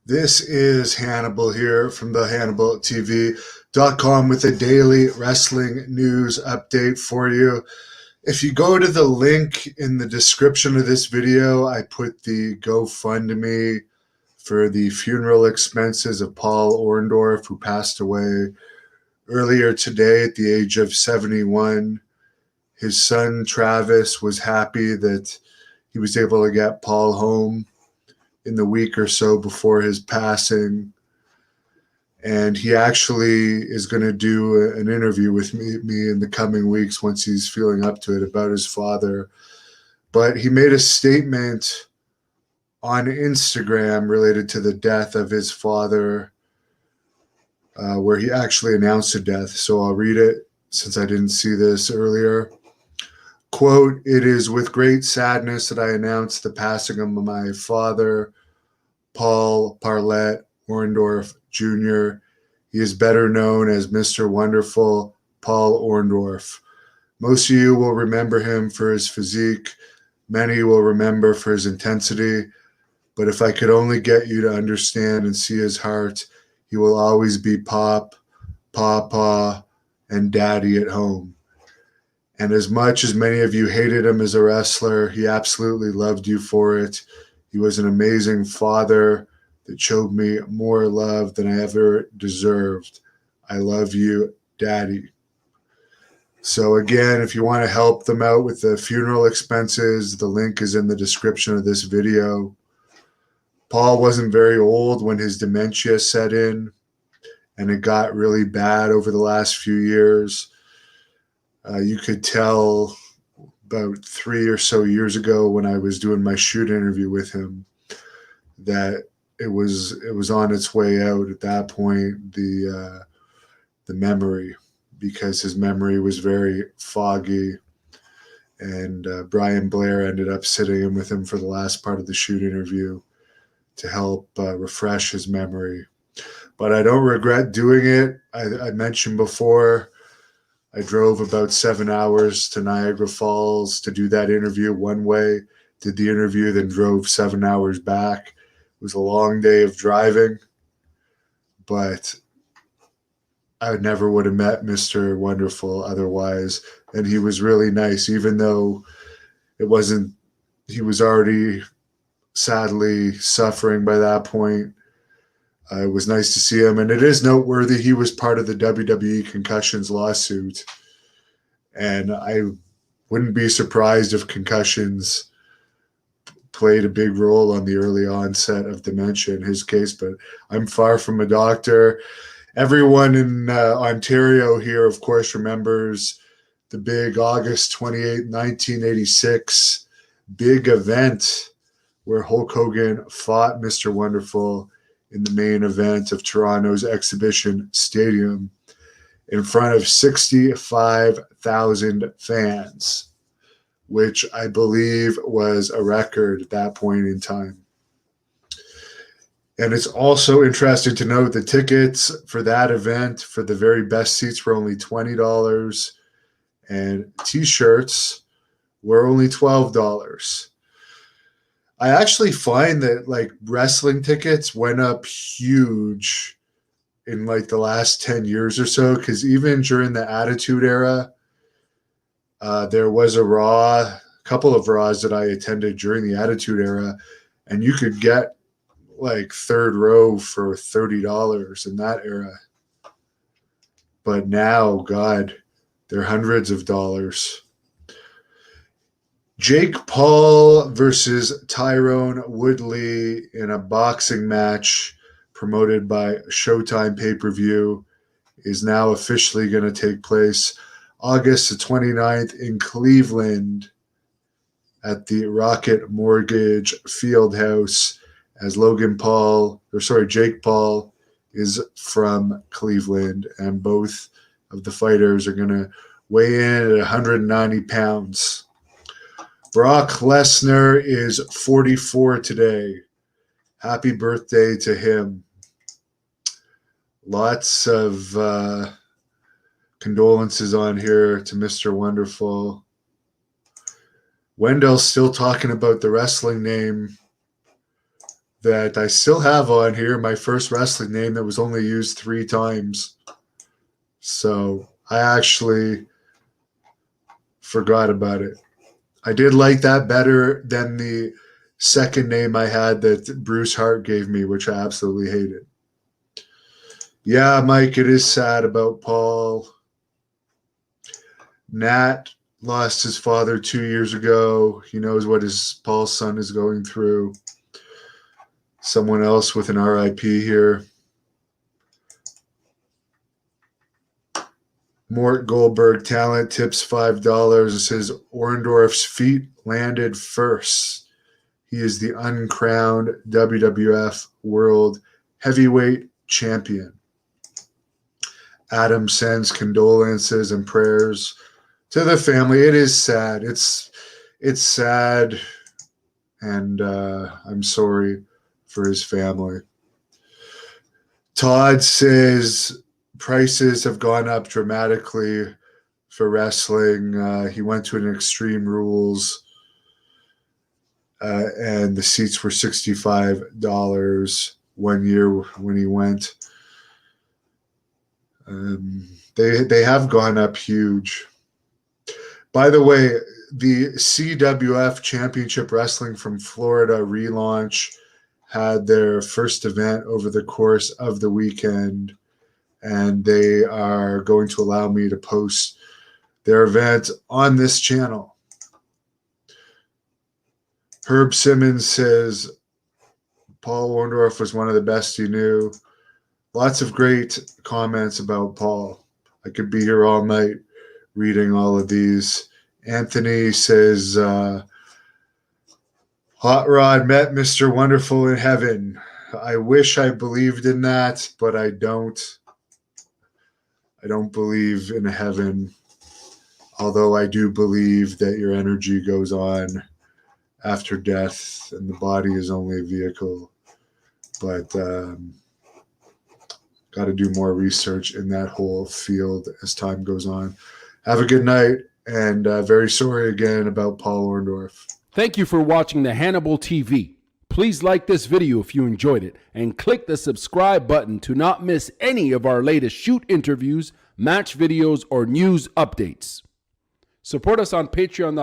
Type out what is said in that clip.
This is Hannibal here from the HannibalTV.com with a daily wrestling news update for you. If you go to the link in the description of this video, I put the GoFundMe for the funeral expenses of Paul Orndorff, who passed away earlier today at the age of 71. His son Travis was happy that he was able to get Paul home in the week or so before his passing. And he actually is going to do an interview with me in the coming weeks once he's feeling up to it about his father. But he made a statement on Instagram related to the death of his father, where he actually announced the death. So I'll read it since I didn't see this earlier. Quote, "It is with great sadness that I announce the passing of my father, Paul Parlett Orndorff Jr. He is better known as Mr. Wonderful Paul Orndorff. Most of you will remember him for his physique. Many will remember for his intensity. But if I could only get you to understand and see his heart, he will always be Pop, Papa, and Daddy at home. And as much as many of you hated him as a wrestler, he absolutely loved you for it. He was an amazing father that showed me more love than I ever deserved. I love you, Daddy." So again, if you want to help them out with the funeral expenses, the link is in the description of this video. Paul wasn't very old when his dementia set in, and it got really bad over the last few years. You could tell about 3 or so years ago when I was doing my shoot interview with him that it was on its way out at that point, the memory, because his memory was very foggy. And Brian Blair ended up sitting in with him for the last part of the shoot interview to help refresh his memory. But I don't regret doing it. I mentioned before, I drove about 7 hours to Niagara Falls to do that interview one way, did the interview, then drove 7 hours back. It was a long day of driving, but I never would have met Mr. Wonderful otherwise. And he was really nice, even though he was already sadly suffering by that point. It was nice to see him, and it is noteworthy he was part of the WWE concussions lawsuit, and I wouldn't be surprised if concussions played a big role on the early onset of dementia in his case, but I'm far from a doctor. Everyone in Ontario here, of course, remembers the big August 28, 1986 big event where Hulk Hogan fought Mr. Wonderful in the main event of Toronto's Exhibition Stadium in front of 65,000 fans, which I believe was a record at that point in time. And it's also interesting to note the tickets for that event for the very best seats were only $20, and t-shirts were only $12. I actually find that like wrestling tickets went up huge in like the last 10 years or so, because even during the Attitude Era, there was a couple of Raws that I attended during the Attitude Era, and you could get like third row for $30 in that era. But now, God, they're hundreds of dollars. Jake Paul versus Tyrone Woodley in a boxing match promoted by Showtime pay-per-view is now officially going to take place August the 29th in Cleveland at the Rocket Mortgage Fieldhouse, as Jake Paul is from Cleveland, and both of the fighters are going to weigh in at 190 pounds. Brock Lesnar is 44 today. Happy birthday to him. Lots of condolences on here to Mr. Wonderful. Wendell's still talking about the wrestling name that I still have on here, my first wrestling name that was only used 3 times. So I actually forgot about it. I did like that better than the second name I had that Bruce Hart gave me, which I absolutely hated. Yeah, Mike, it is sad about Paul. Nat lost his father 2 years ago. He knows what Paul's son is going through. Someone else with an RIP here. Mort Goldberg talent tips $5. It says Orndorff's feet landed first. He is the uncrowned WWF World Heavyweight Champion. Adam sends condolences and prayers to the family. It is sad. It's sad, and I'm sorry for his family. Todd says prices have gone up dramatically for wrestling. He went to an Extreme Rules, and the seats were $65 one year when he went. They have gone up huge. By the way, the CWF Championship Wrestling from Florida relaunch had their first event over the course of the weekend, and they are going to allow me to post their event on this channel. Herb Simmons says Paul Orndorff was one of the best he knew. Lots of great comments about Paul. I could be here all night reading all of these. Anthony says, Hot Rod met Mr. Wonderful in heaven. I wish I believed in that, but I don't. I don't believe in heaven, although I do believe that your energy goes on after death and the body is only a vehicle. But got to do more research in that whole field as time goes on. Have a good night, and very sorry again about Paul Orndorff. Thank you for watching the Hannibal TV. Please like this video if you enjoyed it, and click the subscribe button to not miss any of our latest shoot interviews, match videos, or news updates. Support us on patreon.com